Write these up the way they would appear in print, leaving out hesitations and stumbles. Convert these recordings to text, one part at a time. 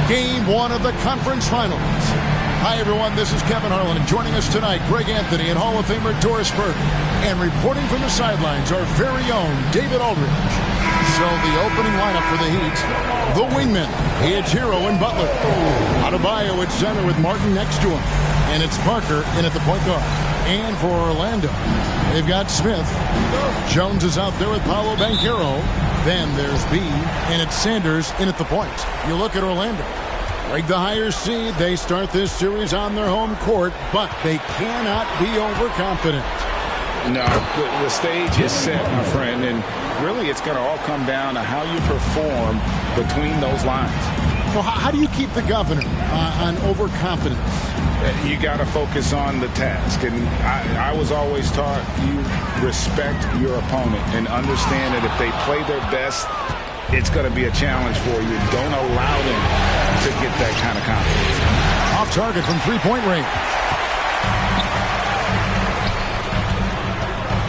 Game 1 of the conference finals. Hi, everyone. This is Kevin Harlan. And joining us tonight, Greg Anthony and Hall of Famer Doris Burke. And reporting from the sidelines, our very own David Aldridge. So the opening lineup for the Heat, the wingmen. It's Hero and Butler. Adebayo at center with Martin next to him. And it's Parker in at the point guard. And for Orlando, they've got Smith. Jones is out there with Paolo Banchero. Then there's B, and it's Sanders in at the point. You look at Orlando. Like the higher seed, they start this series on their home court, but they cannot be overconfident. No, the stage is set, my friend, and really it's going to all come down to how you perform between those lines. Well, how do you keep the governor on overconfidence? You got to focus on the task, and I was always taught you respect your opponent and understand that if they play their best, it's going to be a challenge for you. Don't allow them to get that kind of confidence. Off target from three-point range.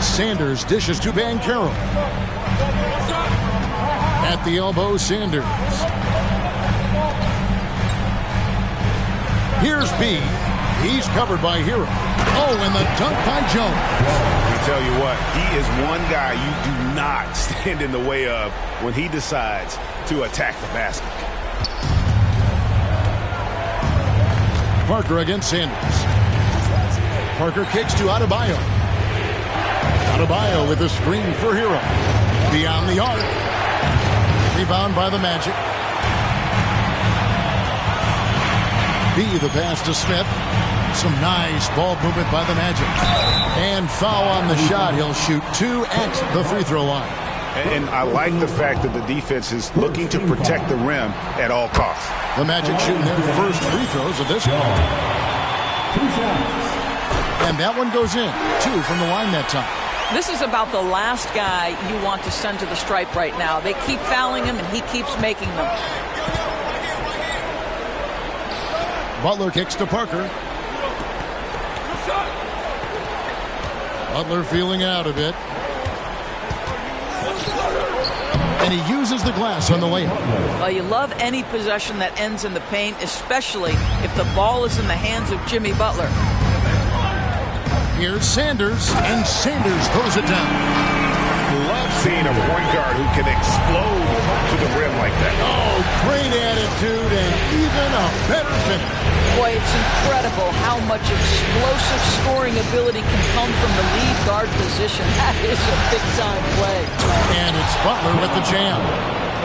Sanders dishes to Banchero. At the elbow, Sanders. Here's B. He's covered by Hero. Oh, and the dunk by Jones. Let me tell you what, he is one guy you do not stand in the way of when he decides to attack the basket. Parker against Sanders. Parker kicks to Adebayo. Adebayo with a screen for Hero. Beyond the arc. Rebound by the Magic. B, the pass to Smith. Some nice ball movement by the Magic. And foul on the shot. He'll shoot 2 at the free throw line. And I like the fact that the defense is looking to protect the rim at all costs. The Magic shooting their first free throws of this game. And that one goes in. 2 from the line that time. This is about the last guy you want to send to the stripe right now. They keep fouling him, and he keeps making them. Butler kicks to Parker. Butler feeling out a bit. And he uses the glass on the layup. Well, you love any possession that ends in the paint, especially if the ball is in the hands of Jimmy Butler. Here's Sanders, and Sanders throws it down. Love seeing a point guard who can explode to the rim like that. Oh, great attitude and even a better finish. Boy, it's incredible how much explosive scoring ability can come from the lead guard position. That is a big-time play. And it's Butler with the jam.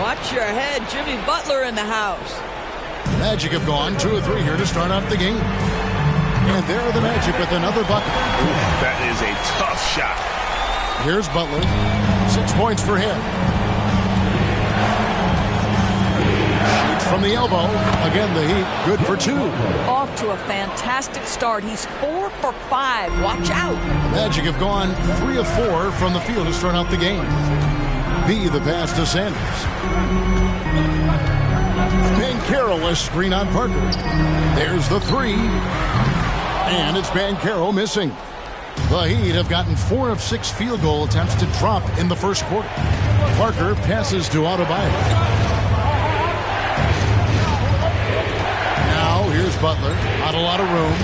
Watch your head. Jimmy Butler in the house. Magic have gone 2 of 3 here to start out the game. And there are the Magic with another bucket. Ooh, that is a tough shot. Here's Butler. 6 points for him. Shoots from the elbow. Again, the Heat good for 2. Off to a fantastic start. He's 4 for 5. Watch out. Magic have gone 3 of 4 from the field to start out the game. B, the pass to Sanders. Banchero, a screen on Parker. There's the 3. And it's Banchero missing. The Heat have gotten 4 of 6 field goal attempts to drop in the first quarter. Parker passes to Adebayo. Now here's Butler. Not a lot of room.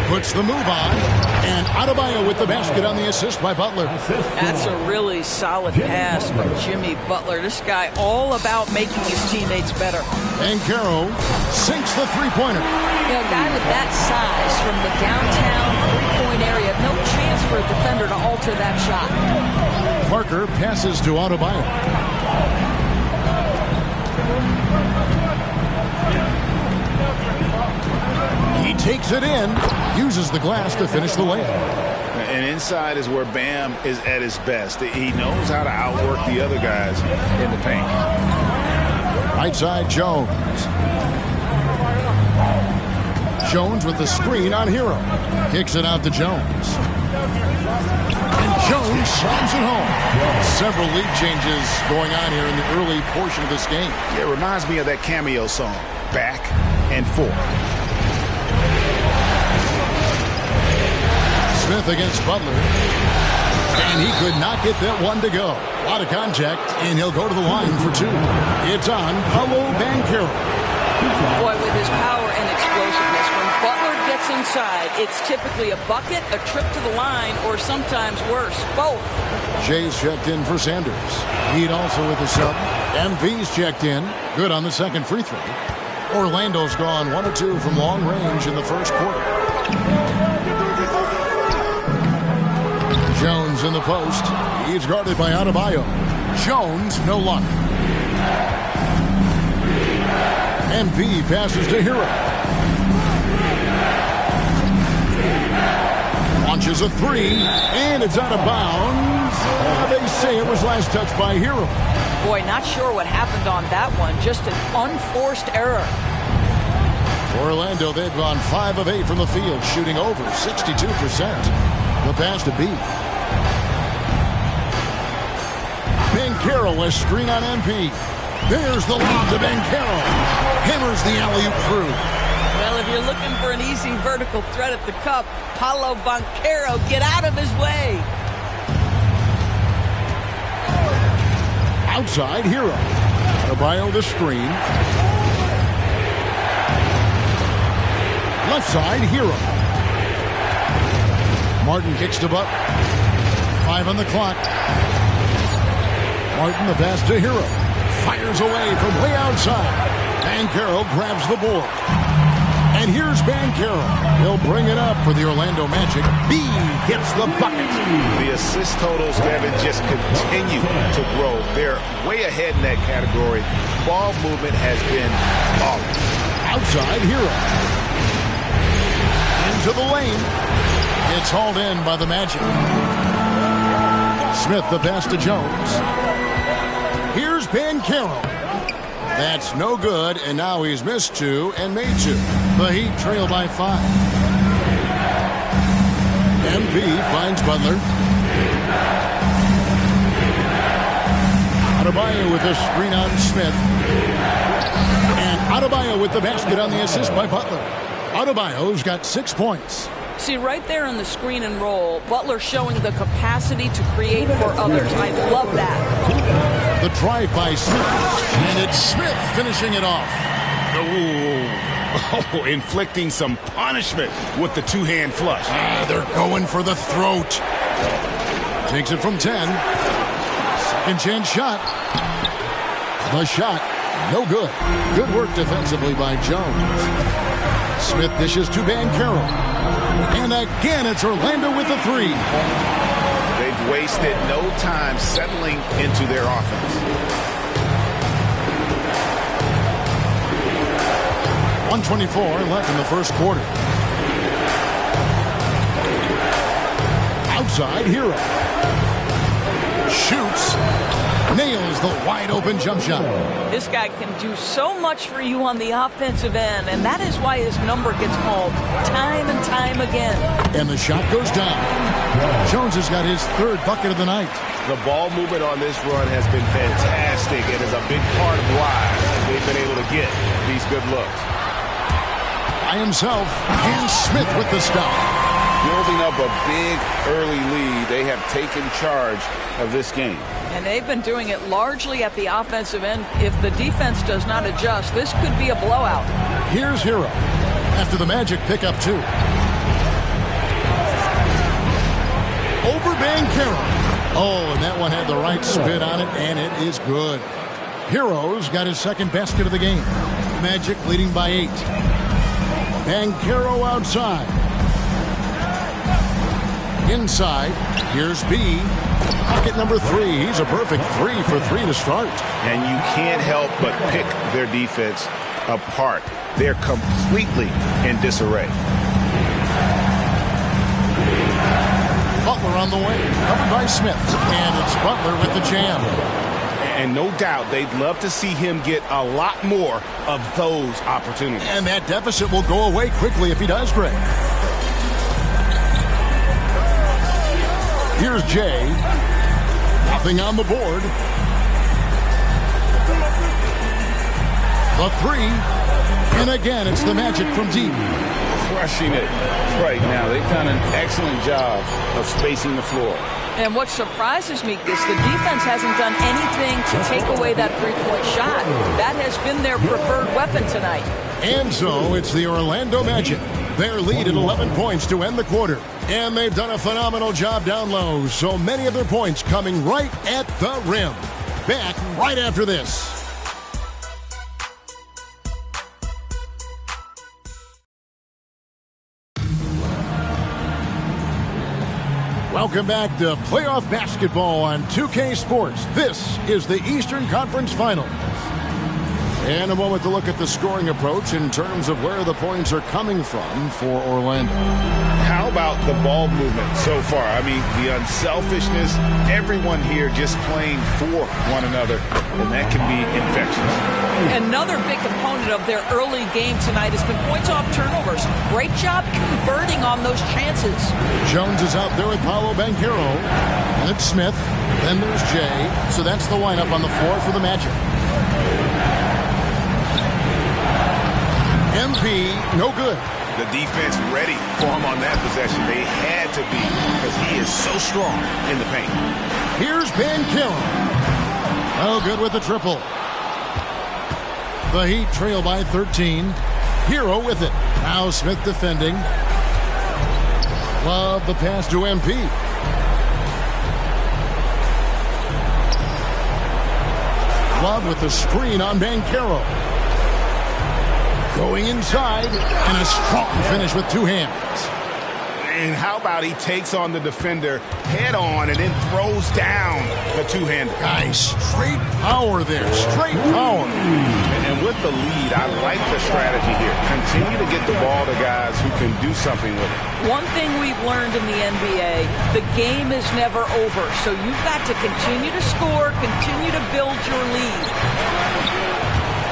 Puts the move on. And Adebayo with the basket on the assist by Butler. That's a really solid pass from Jimmy Butler. This guy all about making his teammates better. Banchero sinks the three-pointer. You know, a guy with that size from the downtown three-point area, no chance for a defender to alter that shot. Parker passes to Adebayo. He takes it in, uses the glass to finish the layup. And inside is where Bam is at his best. He knows how to outwork the other guys in the paint. Right side, Jones. Jones with the screen on Hero. Kicks it out to Jones. And Jones slams it home. Several lead changes going on here in the early portion of this game. It reminds me of that Cameo song, Back and Forth. Smith against Butler. And he could not get that one to go. A lot of contact, and he'll go to the line for 2. It's on Paolo Banchero. Boy, with his power and explosiveness, when Butler gets inside, it's typically a bucket, a trip to the line, or sometimes worse, both. Jay's checked in for Sanders. Heat also with the sub. MV's checked in. Good on the second free throw. Orlando's gone 1 of 2 from long range in the first quarter. Jones in the post. He's guarded by Adebayo. Jones, no luck. MV passes to Hero. Launches a three, and it's out of bounds. They say it was last touched by Hero. Boy, not sure what happened on that one. Just an unforced error. Orlando, they've gone 5 of 8 from the field, shooting over 62%. The pass to B. Banchero, a screen on MP. There's the lob to Banchero. Hammers the alley-oop through. Well, if you're looking for an easy vertical threat at the cup, Paolo Banchero, get out of his way. Outside, Hero. Adebayo the screen. Left side, Hero. Martin kicks to Butler. 5 on the clock. Martin, the pass to Hero. Fires away from way outside. Banchero grabs the board. And here's Banchero. He'll bring it up for the Orlando Magic. B gets the bucket. The assist totals, Kevin, just continue to grow. They're way ahead in that category. Ball movement has been flawless. Outside, Hero. Into the lane. It's hauled in by the Magic. Smith, the pass to Jones. Here's Banchero. That's no good, and now he's missed 2 and made 2. The Heat trail by 5. MP finds Butler. Adebayo with a screen on Smith. And Adebayo with the basket on the assist by Butler. Adebayo's got 6 points. See, right there on the screen and roll, Butler showing the capacity to create for others. I love that. The drive by Smith, and it's Smith finishing it off. Oh, inflicting some punishment with the two-hand flush. They're going for the throat. Takes it from 10. Second chance shot. The shot, no good. Good work defensively by Jones. Smith dishes to Banchero. And again, it's Orlando with the 3. They've wasted no time settling into their offense. 1:24 left in the first quarter. Outside, Hero. Shoots. Nails the wide-open jump shot. This guy can do so much for you on the offensive end, and that is why his number gets called time and time again. And the shot goes down. Jones has got his 3rd bucket of the night. The ball movement on this run has been fantastic and is a big part of why they've been able to get these good looks. By himself, and Smith with the stop. Building up a big early lead, they have taken charge of this game. And they've been doing it largely at the offensive end. If the defense does not adjust, this could be a blowout. Here's Hero after the Magic pick up 2. Over Banchero. Oh, and that one had the right spin on it, and it is good. Hero's got his 2nd basket of the game. Magic leading by 8. Banchero outside. Inside, here's B. Pocket number 3. He's a perfect 3 for 3 to start. And you can't help but pick their defense apart. They're completely in disarray. Butler on the way, covered by Smith. And it's Butler with the jam. And no doubt they'd love to see him get a lot more of those opportunities. And that deficit will go away quickly if he does, Greg. Here's Jay. Nothing on the board. The 3. And again, it's the Magic from deep. Crushing it right now. They've done an excellent job of spacing the floor. And what surprises me is the defense hasn't done anything to take away that three-point shot. That has been their preferred weapon tonight. And so it's the Orlando Magic. Their lead at 11 points to end the quarter. And they've done a phenomenal job down low. So many of their points coming right at the rim. Back right after this. Welcome back to playoff basketball on 2K Sports. This is the Eastern Conference Finals. And a moment to look at the scoring approach in terms of where the points are coming from for Orlando. How about the ball movement so far? I mean, the unselfishness, everyone here just playing for one another, and that can be infectious. Another big component of their early game tonight has been points off turnovers. Great job converting on those chances. Jones is out there with Paolo Banchero. And it's Smith. Then there's Jay. So that's the lineup on the floor for the Magic. MP, no good. The defense ready for him on that possession. They had to be because he is so strong in the paint. Here's Banchero. Oh, good with the triple. The Heat trail by 13. Hero with it. Now Smith defending. Love the pass to MP. Love with the screen on Banchero. Going inside, and a strong finish with two hands. And how about he takes on the defender head on and then throws down the two-hander. Nice straight power there, straight power. And with the lead, I like the strategy here. Continue to get the ball to guys who can do something with it. One thing we've learned in the NBA, the game is never over. So you've got to continue to score, continue to build your lead.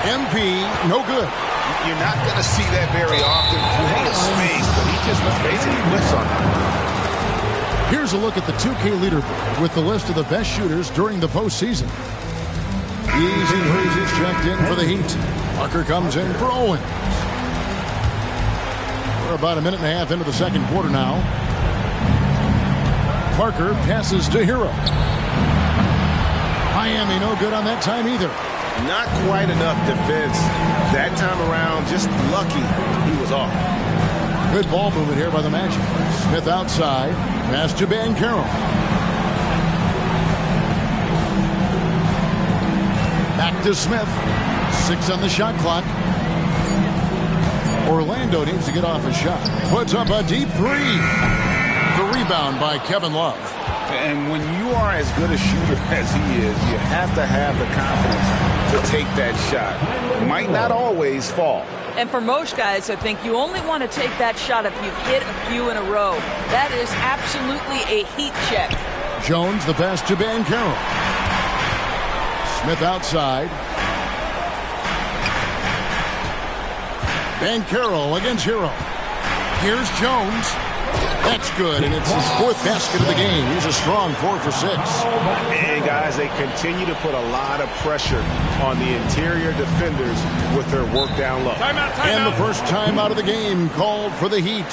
MP, no good. You're not going to see that very often. He had space, but he just was basically whiffs on that. Here's a look at the 2K leaderboard with the list of the best shooters during the postseason. Easy breezes checked in for the Heat. Parker comes in for Owens. We're about a minute and a half into the second quarter now. Parker passes to Hero. Miami no good on that time either. Not quite enough defense that time around. Just lucky he was off. Good ball movement here by the Magic. Smith outside. Pass to Banchero. Back to Smith. 6 on the shot clock. Orlando needs to get off a shot. Puts up a deep three. The rebound by Kevin Love. And when you are as good a shooter as he is, you have to have the confidence to take that shot. Might not always fall. And for most guys, I think you only want to take that shot if you've hit a few in a row. That is absolutely a heat check. Jones, the pass to Banchero. Smith outside. Banchero against Hero. Here's Jones. That's good, and it's his 4th basket of the game. He's a strong 4 for 6. And guys, they continue to put a lot of pressure on the interior defenders with their work down low. Timeout. And the first time out of the game called for the Heat.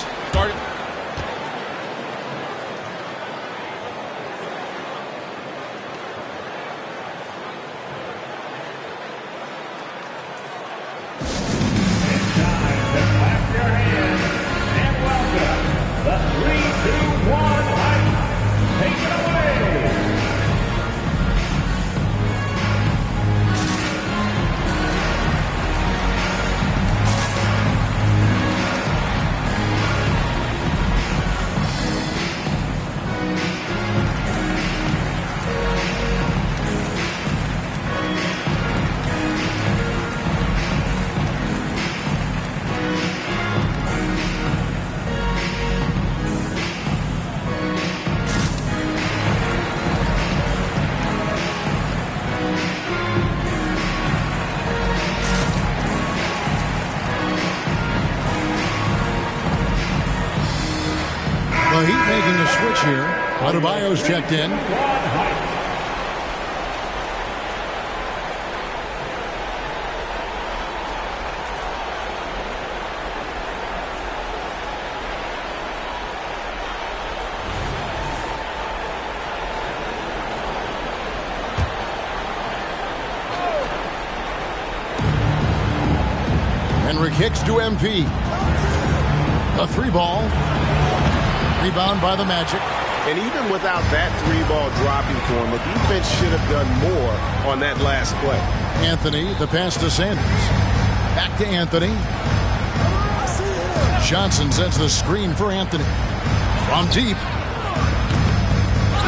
The Heat making a switch here. Adebayo's checked in. kicks to MP. A 3-ball. Rebound by the Magic. And even without that 3-ball dropping for him, the defense should have done more on that last play. Anthony, the pass to Sanders. Back to Anthony. Johnson sets the screen for Anthony. From deep.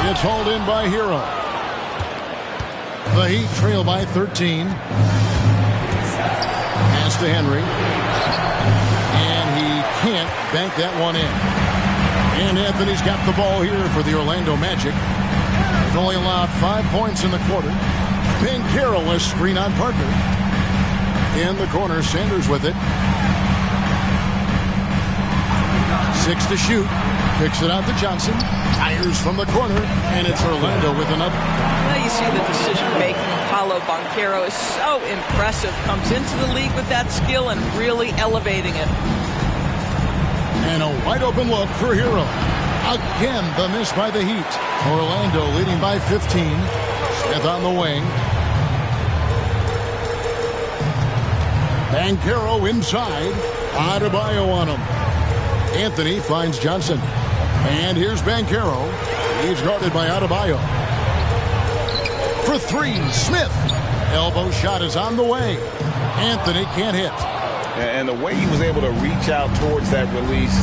It's hauled in by Hero. The Heat trail by 13. Pass to Henry. And he can't bank that one in. And Anthony's got the ball here for the Orlando Magic. He's only allowed 5 points in the quarter. Banchero a screen on Parker. In the corner, Sanders with it. 6 to shoot. Kicks it out to Johnson. Fires from the corner, and it's Orlando with another. Now you see the decision-making. Paolo Banchero is so impressive. Comes into the league with that skill and really elevating it. And a wide-open look for Hero. Again, the miss by the Heat. Orlando leading by 15. Smith on the wing. Banchero inside. Adebayo on him. Anthony finds Johnson. And here's Banchero. He's guarded by Adebayo. For 3, Smith. Elbow shot is on the way. Anthony can't hit. And the way he was able to reach out towards that release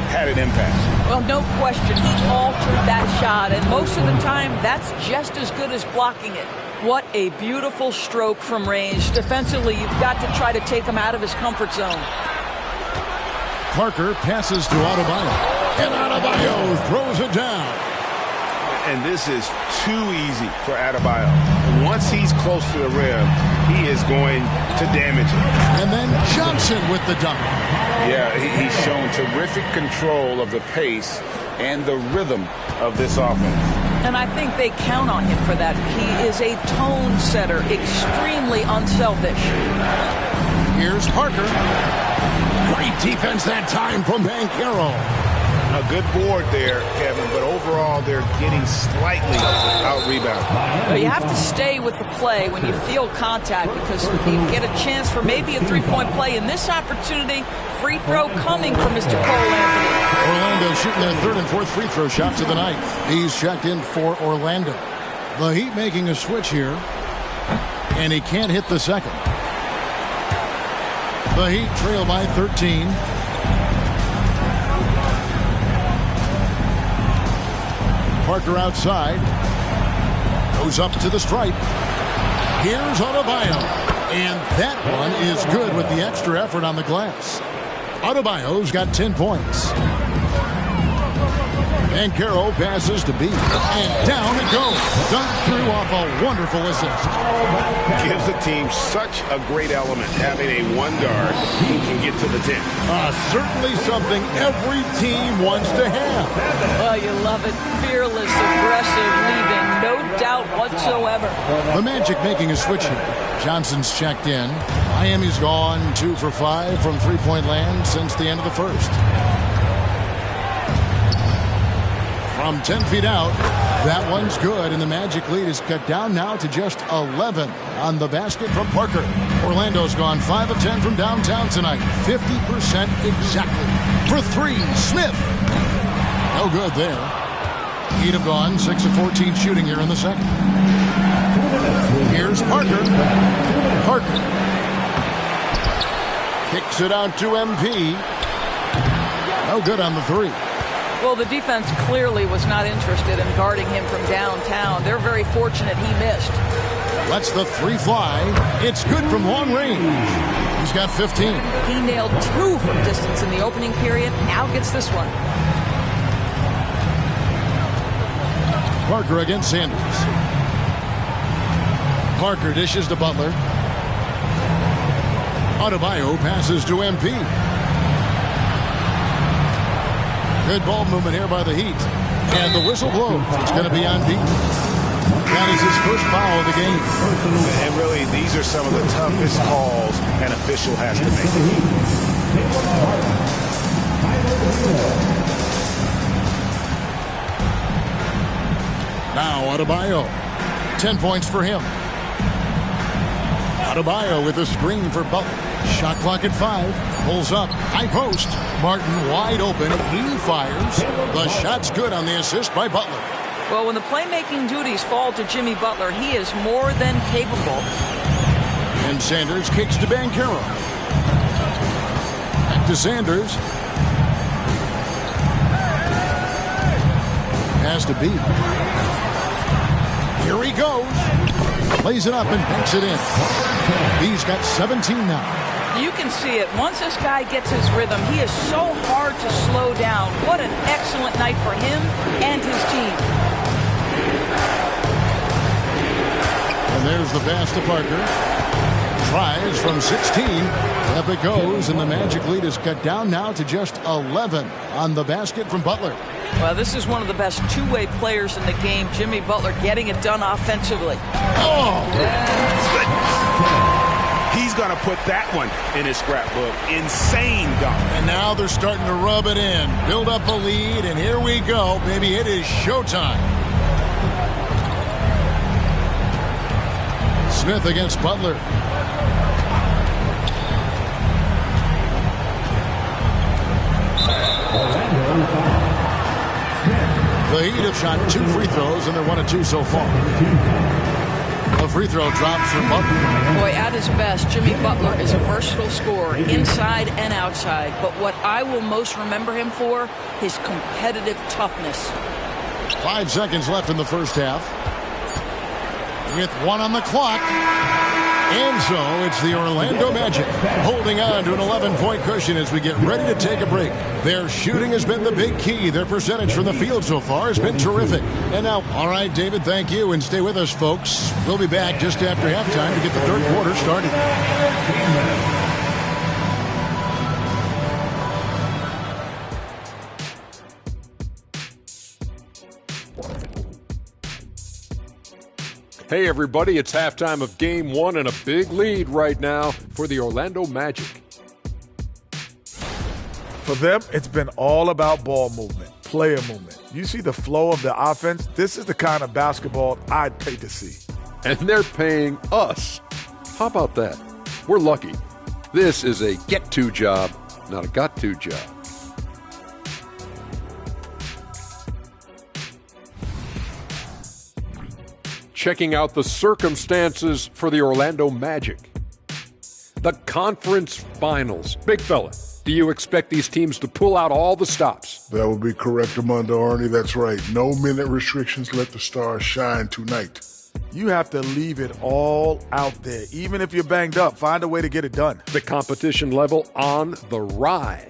had an impact. Well, no question. He altered that shot, and most of the time, that's just as good as blocking it. What a beautiful stroke from range. Defensively, you've got to try to take him out of his comfort zone. Parker passes to Adebayo. And Adebayo throws it down. And this is too easy for Adebayo. Once he's close to the rim, he is going to damage it. And then Johnson with the dunk. Yeah, he's shown terrific control of the pace and the rhythm of this offense. And I think they count on him for that. He is a tone setter, extremely unselfish. Here's Parker. Great defense that time from Banchero. A good board there, Kevin, but overall they're getting slightly out-rebounded. But you have to stay with the play when you feel contact because you get a chance for maybe a 3-point play. In this opportunity, free throw coming from Mr. Cole Anthony. Orlando shooting their 3rd and 4th free throw shots of the night. He's checked in for Orlando. The Heat making a switch here, and he can't hit the second. The Heat trail by 13. Parker outside. Goes up to the stripe. Here's Adebayo. And that one is good with the extra effort on the glass. Adebayo's got 10 points. Banchero passes to B. And down it goes. Dunked through off a wonderful assist. Gives the team such a great element having a one guard who can get to the 10. Certainly something every team wants to have. Oh, you love it. Fearless, aggressive, leaving no doubt whatsoever. The Magic making a switch here. Johnson's checked in. Miami's gone 2 for 5 from three-point land since the end of the first. From 10 feet out, that one's good, and the Magic lead is cut down now to just 11 on the basket from Parker. Orlando's gone 5 of 10 from downtown tonight, 50% exactly. For 3, Smith. No good there. Heat have gone 6 of 14 shooting here in the second. Here's Parker. Parker kicks it out to MP. No good on the 3. Well, the defense clearly was not interested in guarding him from downtown. They're very fortunate he missed. Lets the 3 fly. It's good from long range. He's got 15. He nailed 2 from distance in the opening period. Now gets this one. Parker against Sanders. Parker dishes to Butler. Adebayo passes to MP. Good ball movement here by the Heat. And the whistle blows. It's going to be on Pete. That is his first foul of the game. And really, these are some of the toughest calls an official has to make. Now Adebayo. 10 points for him. Adebayo with a screen for Butler. Shot clock at 5. Pulls up. High post. Martin wide open. He fires. The shot's good on the assist by Butler. Well, when the playmaking duties fall to Jimmy Butler, he is more than capable. And Sanders kicks to Banchero. Back to Sanders. Has to beat. Here he goes. Plays it up and banks it in. He's got 17 now. You can see it. Once this guy gets his rhythm, he is so hard to slow down. What an excellent night for him and his team. And there's the pass to Parker. Tries from 16. Up it goes, and the Magic lead is cut down now to just 11 on the basket from Butler. Well, this is one of the best two-way players in the game. Jimmy Butler getting it done offensively. Oh! He's going to put that one in his scrapbook. Insane dunk. And now they're starting to rub it in. Build up a lead, and here we go. Baby, it is showtime. Smith against Butler. The Heat have shot 2 free throws, and they're 1 of 2 so far. A free throw drops from Butler. Boy, at his best, Jimmy Butler is a versatile scorer, inside and outside. But what I will most remember him for, his competitive toughness. 5 seconds left in the first half. With 1 on the clock. And so it's the Orlando Magic holding on to an 11-point cushion as we get ready to take a break. Their shooting has been the big key. Their percentage from the field so far has been terrific. And now, all right, David, thank you. And stay with us, folks. We'll be back just after halftime to get the third quarter started. Hey everybody, it's halftime of Game 1 and a big lead right now for the Orlando Magic. For them, it's been all about ball movement, player movement. You see the flow of the offense? This is the kind of basketball I'd pay to see. And they're paying us. How about that? We're lucky. This is a get-to job, not a got-to job. Checking out the circumstances for the Orlando Magic. The conference finals. Big fella, do you expect these teams to pull out all the stops? That would be correct, Armando Arnie. That's right. No minute restrictions. Let the stars shine tonight. You have to leave it all out there. Even if you're banged up, find a way to get it done. The competition level on the rise.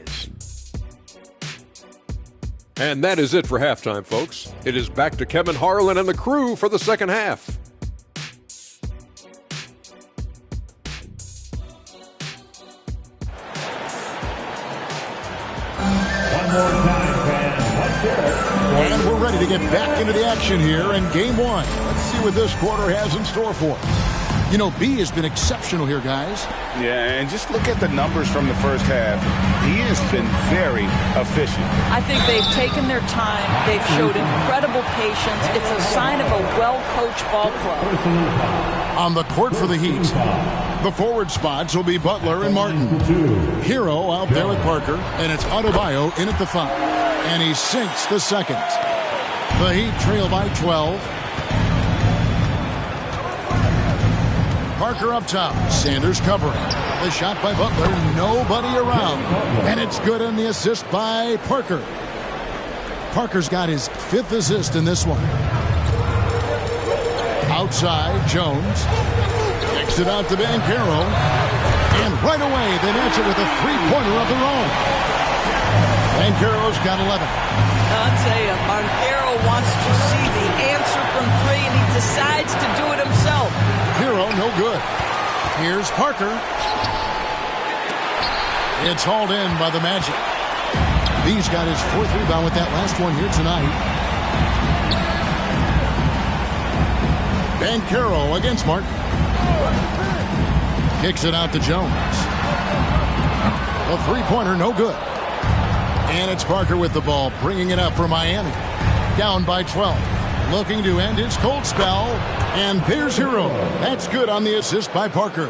And that is it for halftime, folks. It is back to Kevin Harlan and the crew for the second half. One more time, fans. Let's hear it. And we're ready to get back into the action here in Game 1. Let's see what this quarter has in store for us. You know, B has been exceptional here, guys. Yeah, and just look at the numbers from the first half. He has been very efficient. I think they've taken their time. They've showed incredible patience. It's a sign of a well-coached ball club. On the court for the Heat, the forward spots will be Butler and Martin. Hero out there with Parker, and it's Adebayo in at the 5. And he sinks the second. The Heat trail by 12. Parker up top. Sanders covering. The shot by Butler. Nobody around. And it's good on the assist by Parker. Parker's got his 5th assist in this one. Outside, Jones. Kicks it out to Banchero. And right away, they match it with a three-pointer of their own. Banchero's got 11. I'll tell you, Banchero wants to see the answer from 3, and he decides to do it himself. Hero, no good. Here's Parker. It's hauled in by the Magic. He's got his 4th rebound with that last one here tonight. Banchero against Martin. Kicks it out to Jones. A three-pointer, no good. And it's Parker with the ball, bringing it up for Miami. Down by 12. Looking to end his cold spell. And there's Hero. That's good on the assist by Parker.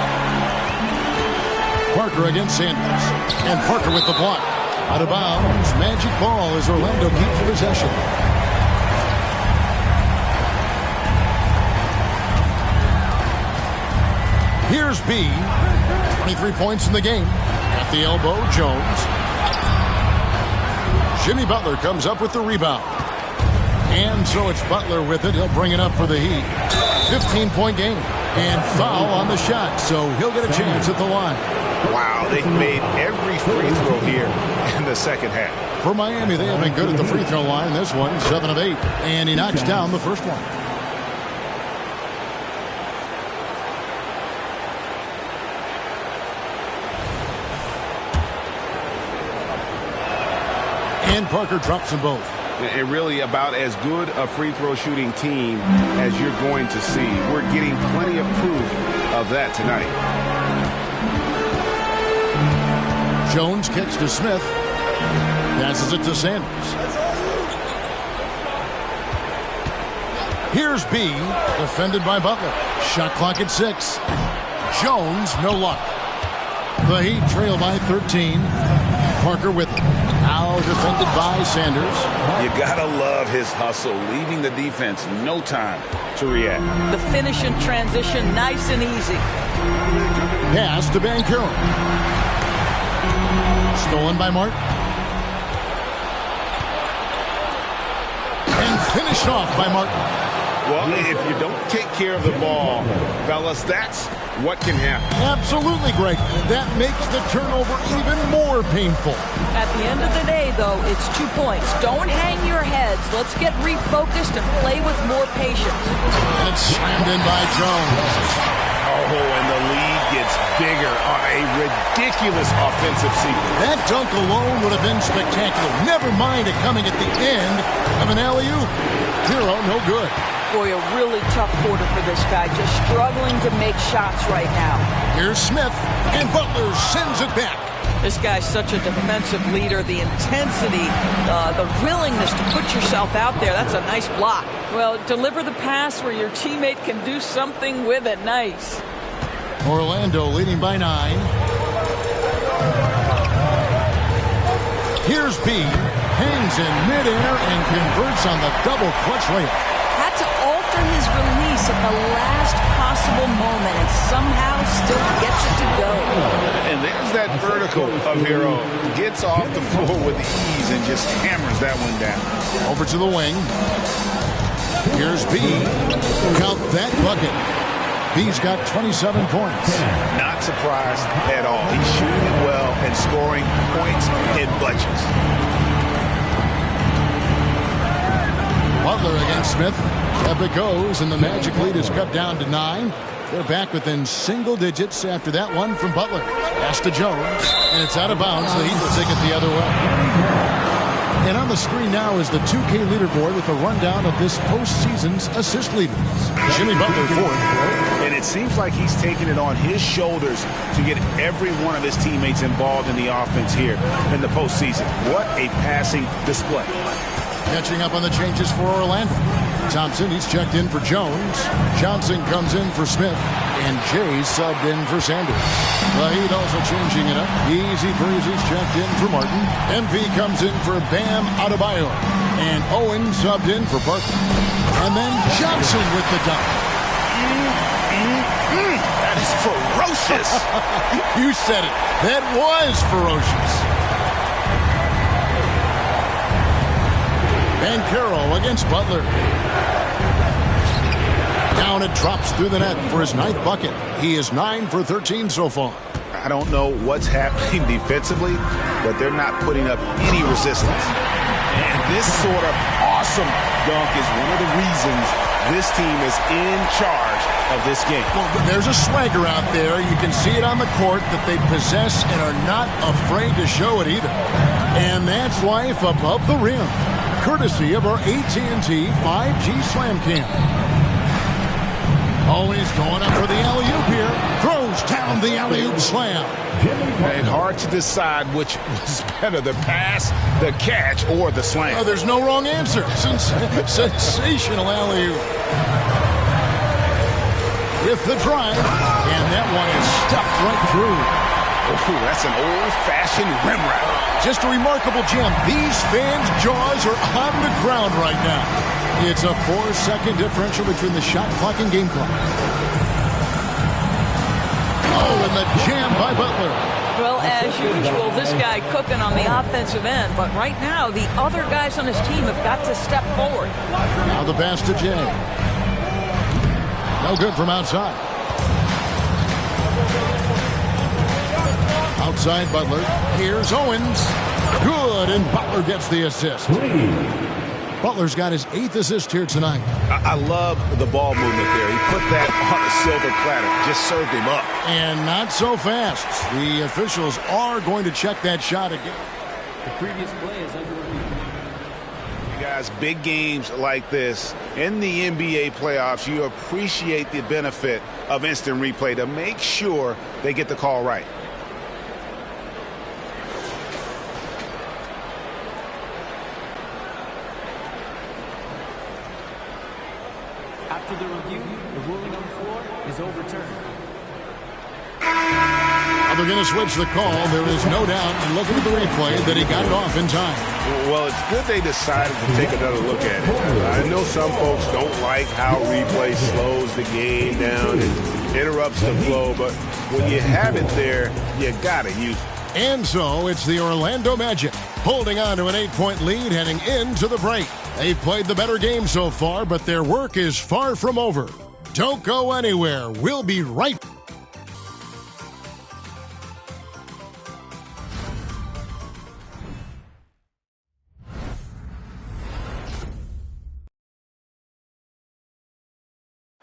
Parker against Sanders. And Parker with the block. Out of bounds. Magic ball as Orlando keeps possession. Here's B. 23 points in the game. At the elbow, Jones. Jimmy Butler comes up with the rebound. And so it's Butler with it. He'll bring it up for the Heat. 15-point game. And foul on the shot, so he'll get a chance at the line. Wow, they've made every free throw here in the second half. For Miami, they have been good at the free throw line. This one, 7 of 8. And he knocks down the first one. And Parker drops them both. And really about as good a free throw shooting team as you're going to see. We're getting plenty of proof of that tonight. Jones kicks to Smith. Passes it to Sanders. Here's B. Defended by Butler. Shot clock at 6. Jones, no luck. The Heat trail by 13. Parker with it. Now defended by Sanders. You gotta love his hustle, leaving the defense no time to react. The finish in transition, nice and easy. Pass to Banchero. Stolen by Martin. And finished off by Martin. Well, if you don't take care of the ball, fellas, that's what can happen. Absolutely, Greg. That makes the turnover even more painful. At the end of the day, though, it's 2 points. Don't hang your heads. Let's get refocused and play with more patience. And it's slammed in by Jones. Oh, and the lead gets bigger on a ridiculous offensive sequence. That dunk alone would have been spectacular. Never mind it coming at the end of an alley-oop. Hero, no good. Boy, a really tough quarter for this guy. Just struggling to make shots right now. Here's Smith, and Butler sends it back. This guy's such a defensive leader. The intensity, the willingness to put yourself out there. That's a nice block. Well, deliver the pass where your teammate can do something with it. Nice. Orlando leading by 9. Here's B. Hangs in midair and converts on the double clutch layup. Had to alter his release at the last possible moment and somehow still gets it to go. And there's that vertical of Hero. Gets off the floor with ease and just hammers that one down. Over to the wing. Here's B. Count that bucket. B's got 27 points. Not surprised at all. He's shooting it well and scoring points in bunches. Butler against Smith. Up it goes, and the Magic lead is cut down to 9. They're back within single digits after that one from Butler. Pass to Jones, and it's out of bounds. The Heat will take it the other way. And on the screen now is the 2K leaderboard with a rundown of this postseason's assist leaders. Jimmy Butler fourth. And it seems like he's taking it on his shoulders to get every one of his teammates involved in the offense here in the postseason. What a passing display. Catching up on the changes for Orlando. Thompson, he's checked in for Jones. Johnson comes in for Smith. And Jay subbed in for Sanders. The Heat also changing it up. Easy Breezy's checked in for Martin. MP comes in for Bam Adebayo. And Owen subbed in for Parker. And then Johnson with the dunk. That is ferocious. You said it. That was ferocious. Banchero against Butler. Down it drops through the net for his 9th bucket. He is 9 for 13 so far. I don't know what's happening defensively, but they're not putting up any resistance. And this sort of awesome dunk is one of the reasons this team is in charge of this game. Well, there's a swagger out there. You can see it on the court that they possess and are not afraid to show it either. And that's life above the rim, courtesy of our AT&T 5G Slam Cam. Always going up for the alley-oop here. Throws down the alley-oop slam. And hard to decide which was better, the pass, the catch, or the slam. Oh, there's no wrong answer. Sensational alley-oop. With the drive, and that one is stuffed right through. Ooh, that's an old-fashioned rim wrap. Just a remarkable jam. These fans' jaws are on the ground right now. It's a 4-second differential between the shot clock and game clock. Oh, and the jam by Butler. Well, as usual, this guy cooking on the offensive end. But right now, the other guys on his team have got to step forward. Now the pass to Jay. No good from outside. Outside Butler. Here's Owens. Good, and Butler gets the assist. Butler's got his 8th assist here tonight. I love the ball movement there. He put that on a silver platter. Just served him up. And not so fast. The officials are going to check that shot again. The previous play is under review. You guys, big games like this in the NBA playoffs, you appreciate the benefit of instant replay to make sure they get the call right. After the review, the ruling on the floor is overturned. They're going to switch the call. There is no doubt in looking at the replay that he got it off in time. Well, it's good they decided to take another look at it. I know some folks don't like how replay slows the game down and interrupts the flow, but when you have it there, you got to use it. And so it's the Orlando Magic holding on to an 8-point lead heading into the break. They've played the better game so far, but their work is far from over. Don't go anywhere. We'll be right back.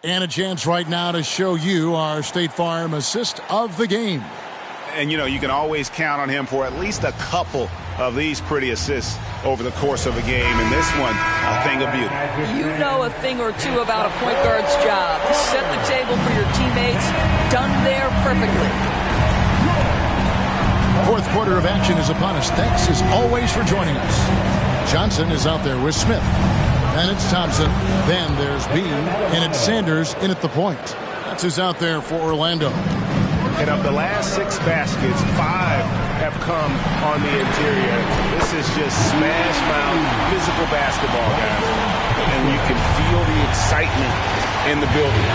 And a chance right now to show you our State Farm assist of the game. And, you know, you can always count on him for at least a couple of these pretty assists over the course of a game. And this one, a thing of beauty. You know a thing or two about a point guard's job. Set the table for your teammates. Done there perfectly. Fourth quarter of action is upon us. Thanks as always for joining us. Johnson is out there with Smith. Then it's Thompson. Then there's Bean. And it's Sanders in at the point. That's who's out there for Orlando. And of the last 6 baskets, 5 have come on the interior. This is just smash mouth physical basketball, guys. And you can feel the excitement in the building.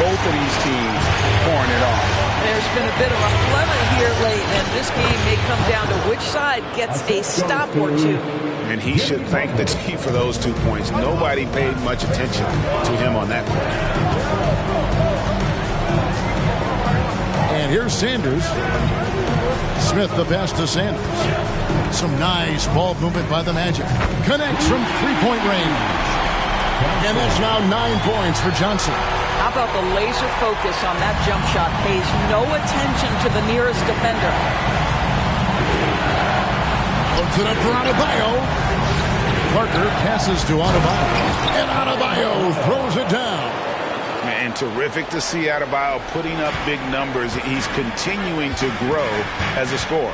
Both of these teams pouring it on. There's been a bit of a flutter here late, and this game may come down to which side gets a stop or two. And he should thank the team for those 2 points. Nobody paid much attention to him on that one. And here's Sanders. Smith the pass to Sanders. Some nice ball movement by the Magic. Connects from 3-point range. And that's now 9 points for Johnson. How about the laser focus on that jump shot? Pays no attention to the nearest defender. Looks it up for Adebayo. Parker passes to Adebayo. And Adebayo throws it down. And terrific to see Adebayo putting up big numbers. He's continuing to grow as a scorer.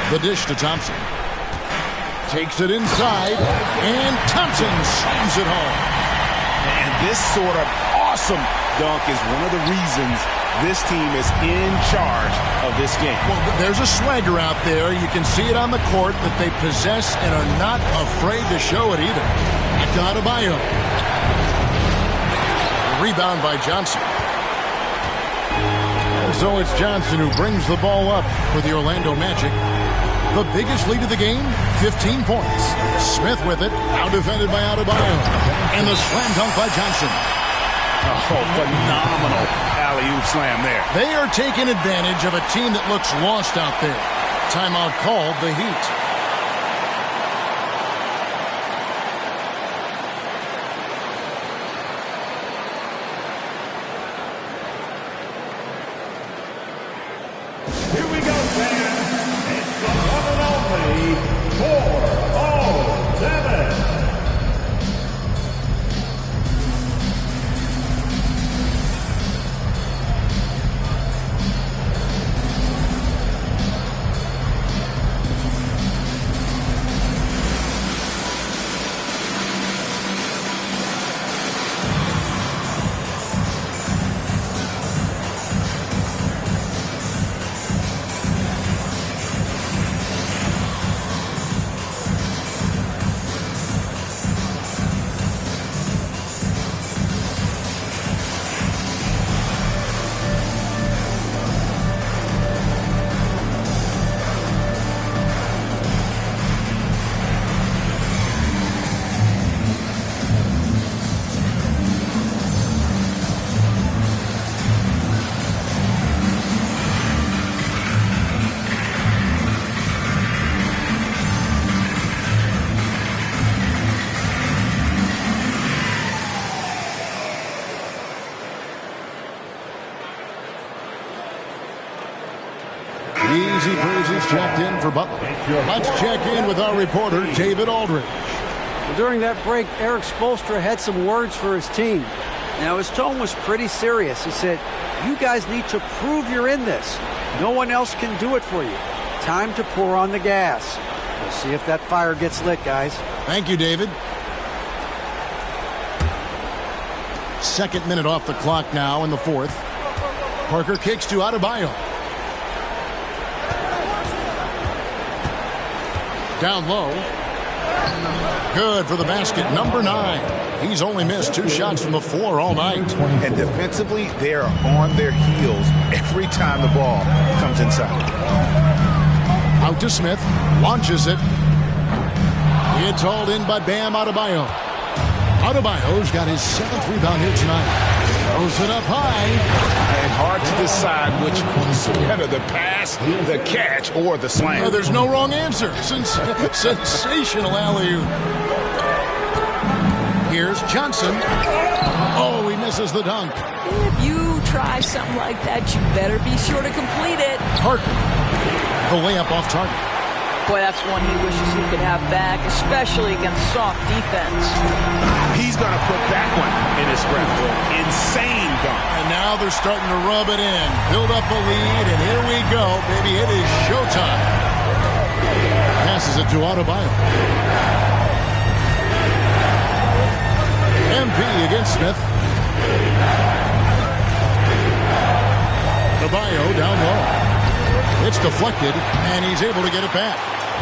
The dish to Thompson. Takes it inside, and Thompson slams it home. And this sort of awesome dunk is one of the reasons this team is in charge of this game. Well, there's a swagger out there. You can see it on the court that they possess and are not afraid to show it either. Back to Adebayo. Rebound by Johnson. And so it's Johnson who brings the ball up for the Orlando Magic. The biggest lead of the game, 15 points. Smith with it, now defended by Adebayo. And the slam dunk by Johnson. Oh, phenomenal alley-oop slam there. They are taking advantage of a team that looks lost out there. Timeout called the Heat. Here we go, fans. It's the one and only 407. Easy breezes checked in for Butler. Let's check in with our reporter, David Aldridge. Well, during that break, Eric Spoelstra had some words for his team. Now, his tone was pretty serious. He said, "You guys need to prove you're in this. No one else can do it for you. Time to pour on the gas." We'll see if that fire gets lit, guys. Thank you, David. Second minute off the clock now in the fourth. Parker kicks to Adebayo. Down low. Good for the basket. Number 9. He's only missed 2 shots from the floor all night. And defensively, they are on their heels every time the ball comes inside. Out to Smith. Launches it. It's hauled in by Bam Adebayo. Adebayo's got his 7th rebound here tonight. Throws it up high. And hard to decide which one's better, the pass, the catch, or the slam. There's no wrong answer. Sensational alley-oop. Here's Johnson. Oh, he misses the dunk. If you try something like that, you better be sure to complete it. Parker. The layup off target. Boy, that's one he wishes he could have back, especially against soft defense. He's going to put that one in his scrap book. Insane dunk. And now they're starting to rub it in. Build up a lead, and here we go, baby. It is showtime. Passes it to Adebayo. MP against Smith. Adebayo down low. It's deflected, and he's able to get it back.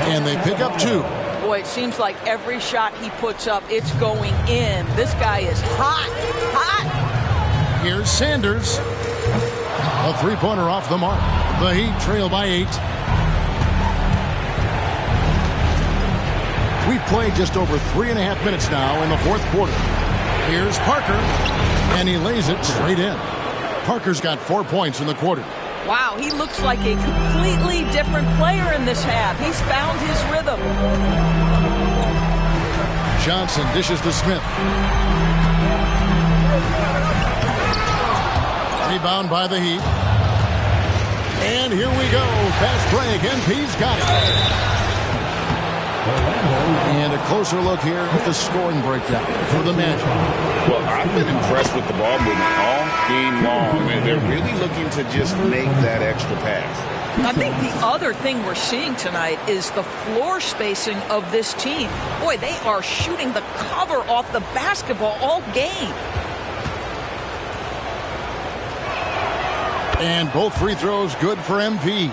And they pick up 2. Boy, it seems like every shot he puts up, it's going in. This guy is hot, hot. Here's Sanders. A 3-pointer off the mark. The Heat trail by 8. We've played just over 3.5 minutes now in the fourth quarter. Here's Parker, and he lays it straight in. Parker's got 4 points in the quarter. Wow, he looks like a completely different player in this half. He's found his rhythm. Johnson dishes to Smith. Rebound by the Heat. And here we go. Fast break. MP's got it. And a closer look here at the scoring breakdown for the Magic. Well, I've been impressed with the ball movement all game long. And they're really looking to just make that extra pass. I think the other thing we're seeing tonight is the floor spacing of this team. Boy, they are shooting the cover off the basketball all game. And both free throws good for MP.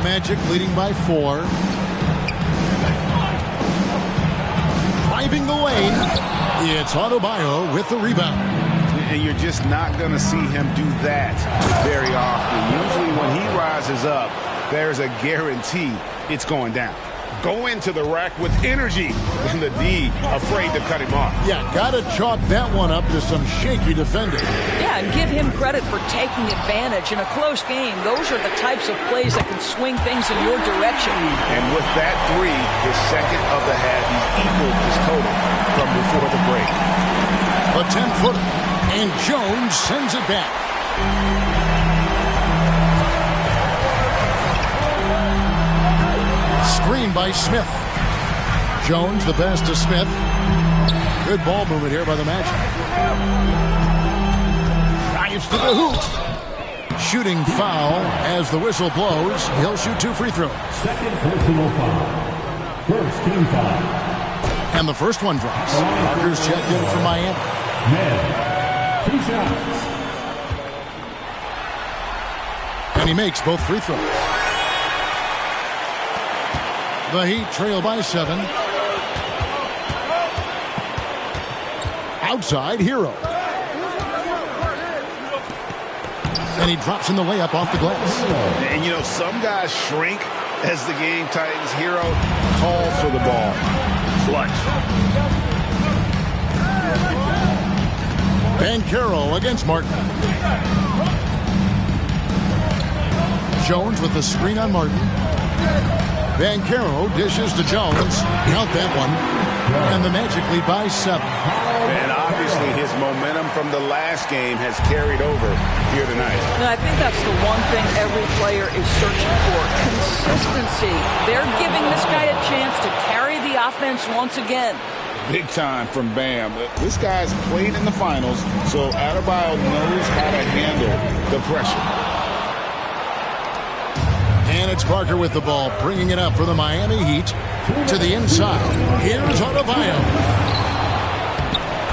Magic leading by 4. Driving the lane, it's Adebayo with the rebound. And you're just not going to see him do that very often. Usually when he rises up, there's a guarantee it's going down. Go into the rack with energy, and the D afraid to cut him off. Yeah, gotta chalk that one up to some shaky defending. Yeah, and give him credit for taking advantage in a close game. Those are the types of plays that can swing things in your direction. And with that 3, his second of the half, he's equaled his total from before the break. A 10-footer, and Jones sends it back. Screen by Smith. Jones the pass to Smith. Good ball movement here by the Magic. Drives to the hoop. Shooting foul as the whistle blows. He'll shoot 2 free throws. Second personal foul. First team foul. And the first one drops. Parker's checked in for Miami. Smith. 2 shots. And he makes both free throws. The Heat trail by 7. Outside, Hero. And he drops in the layup off the glass. And, you know, some guys shrink as the game tightens. Hero calls for the ball. Clutch. Banchero against Martin. Jones with the screen on Martin. Banchero dishes to Jones. Count that one. And the Magic lead by 7. And obviously obviously his momentum from the last game has carried over here tonight. And I think that's the one thing every player is searching for, consistency. They're giving this guy a chance to carry the offense once again. Big time from Bam. This guy's played in the finals, so Adebayo knows how to handle the pressure. And it's Parker with the ball, bringing it up for the Miami Heat to the inside. Here's Adebayo.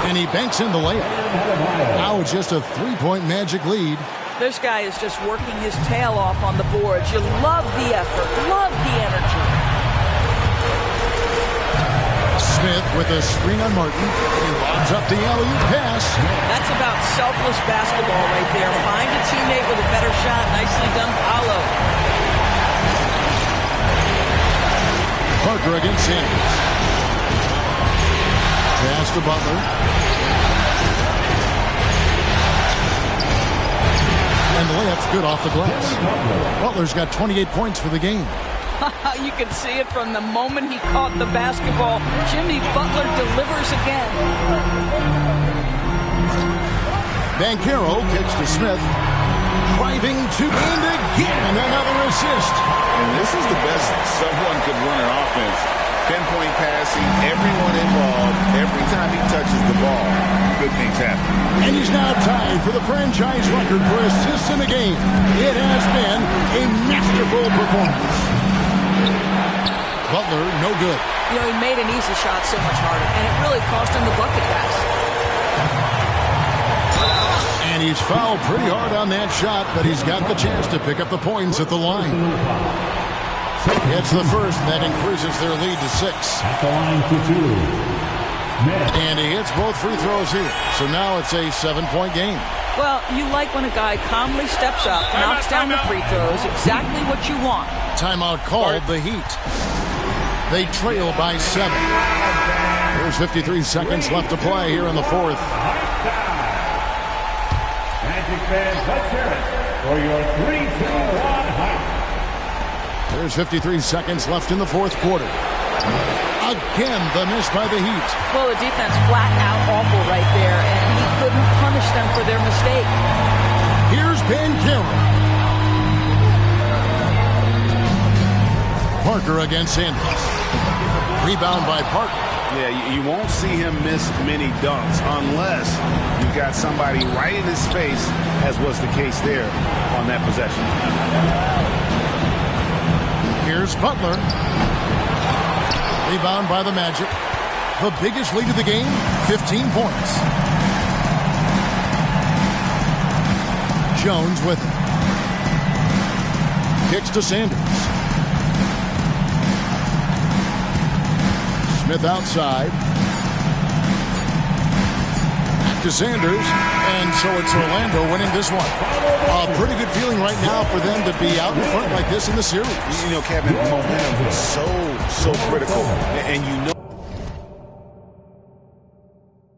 And he banks in the layup. Now it's just a three-point Magic lead. This guy is just working his tail off on the boards. You love the effort, love the energy. Smith with a screen on Martin. He lobs up the alley-oop pass. That's about selfless basketball right there. Find a teammate with a better shot. Nicely done, Paolo. Parker against Sanders. Pass to Butler. And the layup's good off the glass. Butler's got 28 points for the game. You can see it from the moment he caught the basketball. Jimmy Butler delivers again. Banchero kicks to Smith. Driving to and again another assist. And this is the best someone could run an offense. Pinpoint passing, everyone involved. Every time he touches the ball, good things happen. And he's now tied for the franchise record for assists in the game. It has been a masterful performance. Butler, no good. You know, he made an easy shot so much harder, and it really cost him the bucket pass. And he's fouled pretty hard on that shot, but he's got the chance to pick up the points at the line. It's the first that increases their lead to 6. At the line for 2. And he hits both free throws here. So now it's a 7-point game. Well, you like when a guy calmly steps up, knocks down the free throws, exactly what you want. Timeout called, the Heat. They trail by 7. There's 53 seconds left to play here in the fourth. Magic fans, let's hear it for your 3-2-1 hype. There's 53 seconds left in the fourth quarter. Again, the miss by the Heat. Well, the defense flat out awful right there, and he couldn't punish them for their mistake. Here's Banchero. Parker against Sanders. Rebound by Parker. Yeah, you won't see him miss many dunks unless you've got somebody right in his face, as was the case there on that possession. Here's Butler. Rebound by the Magic. The biggest lead of the game, 15 points. Jones with it. Kicks to Sanders. Smith outside. Back to Sanders. And so it's Orlando winning this one. A pretty good feeling right now for them to be out in front like this in the series. You know, Kevin, momentum is so critical. And you